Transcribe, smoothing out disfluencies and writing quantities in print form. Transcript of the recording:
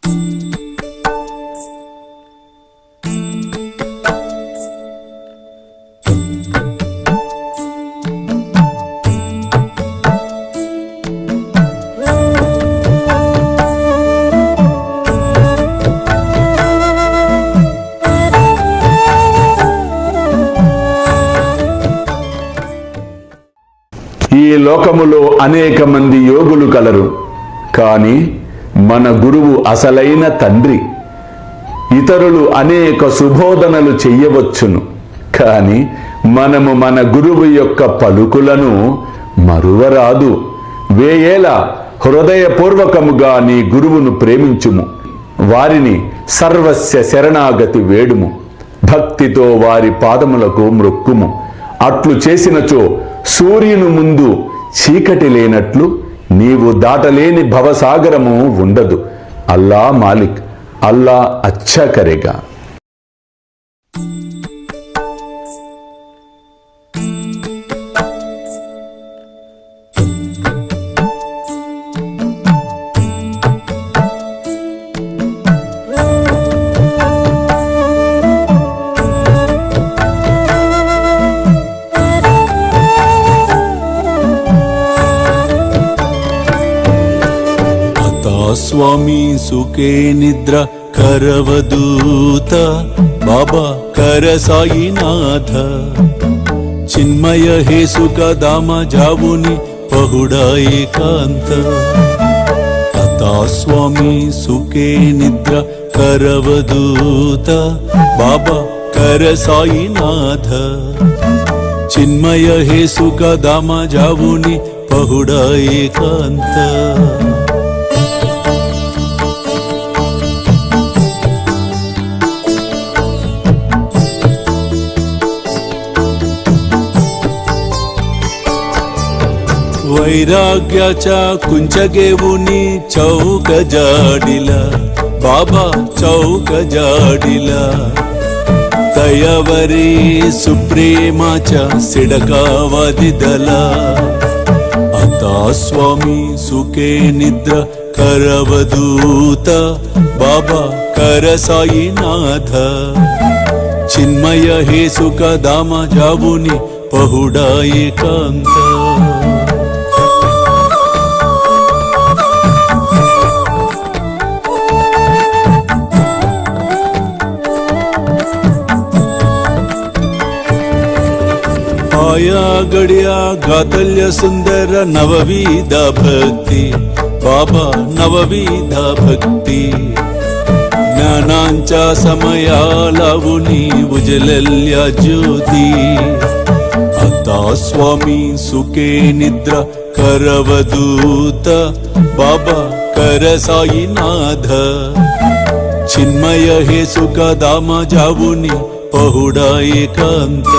ఈ లోకములో అనేక మంది యోగులు కలరు, కానీ మన గురువు అసలైన తండ్రి. ఇతరులు అనేక సుబోధనలు చెయ్యవచ్చును, కానీ మనము మన గురువు యొక్క పలుకులను మరువరాదు. వేయేల హృదయపూర్వకముగా నీ గురువును ప్రేమించుము, వారిని సర్వస్య శరణాగతి వేడుము, భక్తితో వారి పాదములకు మ్రొక్కుము. అట్లు చేసినచో సూర్యుని ముందు చీకటి లేనట్లు నీవు దాటలేని భవసాగరము ఉండదు. అల్లా మాలిక్, అల్లా అచ్చా కరేగా. స్వామి సుఖే నిద్ర కరవదూత బాబా కర సాయినాథ చిన్మయ హే సుఖ దామ జావుని పహుడా ఏకాంత అతా స్వామి సుఖే నిద్ర కరవదూత బాబా కర సాయినాథ చిన్మయ హే సుఖ దామ జావుని పహుడా ఏకాంత वैराग्याच्या कुंचगेवुनी चौक जाडिला बाबा चौक जाडिला तयावरी सुप्रेमाच्या सिडकावादिदला आता स्वामी सुखे निद्र करवदूत बाबा कर साईनाथ चिन्मय हे सुख दामा जावुनी पहुडा एकांत आया गड्या गातल्य सुंदर नवविध भक्ती बाबा नवविध भक्ती ज्ञानांच्या समया लावुनी उजलल्या ज्योती आता स्वामी सुखे निद्रा करवदूत बाबा कर साईनाथ चिन्मय हे सुख दामा जावुनी पहुडा एकांत